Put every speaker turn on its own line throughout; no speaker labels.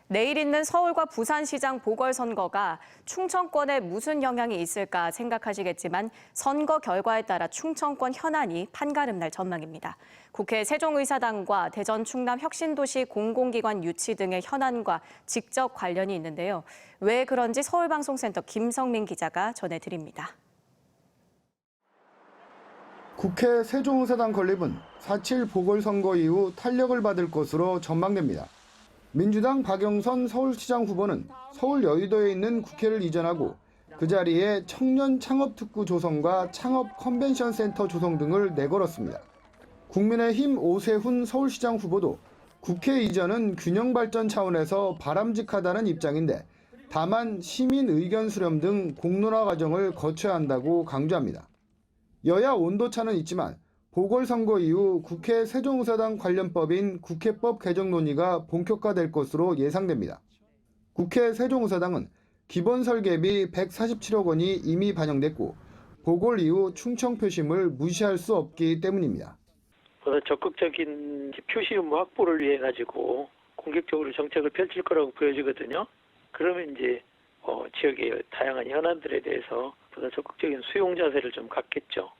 내일 있는 서울과 부산시장 보궐선거가 충청권에 무슨 영향이 있을까 생각하시겠지만 선거 결과에 따라 충청권 현안이 판가름 날 전망입니다. 국회 세종의사당과 대전 충남 혁신도시 공공기관 유치 등의 현안과 직접 관련이 있는데요. 왜 그런지 서울방송센터 김성민 기자가 전해드립니다.
국회 세종의사당 건립은 4.7 보궐선거 이후 탄력을 받을 것으로 전망됩니다. 민주당 박영선 서울시장 후보는 서울 여의도에 있는 국회를 이전하고 그 자리에 청년 창업특구 조성과 창업 컨벤션 센터 조성 등을 내걸었습니다. 국민의힘 오세훈 서울시장 후보도 국회 이전은 균형 발전 차원에서 바람직하다는 입장인데 다만 시민 의견 수렴 등 공론화 과정을 거쳐야 한다고 강조합니다. 여야 온도차는 있지만 보궐선거 이후 국회 세종의사당 관련법인 국회법 개정 논의가 본격화될 것으로 예상됩니다. 국회 세종의사당은 기본 설계비 147억 원이 이미 반영됐고 보궐 이후 충청 표심을 무시할 수 없기 때문입니다.
보다 적극적인 표시 의무 확보를 위해 가지고 공격적으로 정책을 펼칠 거라고 보여지거든요. 그러면 이제 지역의 다양한 현안들에 대해서 보다 적극적인 수용 자세를 좀 갖겠죠.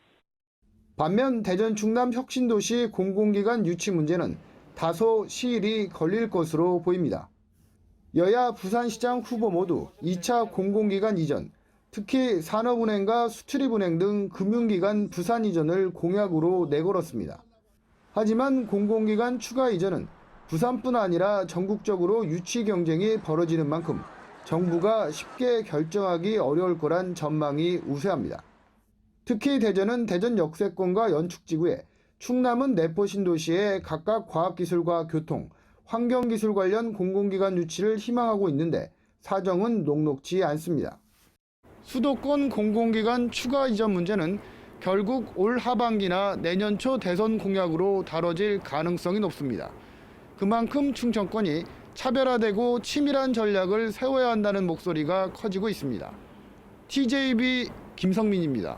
반면 대전 충남 혁신도시 공공기관 유치 문제는 다소 시일이 걸릴 것으로 보입니다. 여야 부산시장 후보 모두 2차 공공기관 이전, 특히 산업은행과 수출입은행 등 금융기관 부산 이전을 공약으로 내걸었습니다. 하지만 공공기관 추가 이전은 부산뿐 아니라 전국적으로 유치 경쟁이 벌어지는 만큼 정부가 쉽게 결정하기 어려울 거란 전망이 우세합니다. 특히 대전은 대전 역세권과 연축지구에, 충남은 내포 신도시에 각각 과학기술과 교통, 환경기술 관련 공공기관 유치를 희망하고 있는데 사정은 녹록지 않습니다. 수도권 공공기관 추가 이전 문제는 결국 올 하반기나 내년 초 대선 공약으로 다뤄질 가능성이 높습니다. 그만큼 충청권이 차별화되고 치밀한 전략을 세워야 한다는 목소리가 커지고 있습니다. TJB 김성민입니다.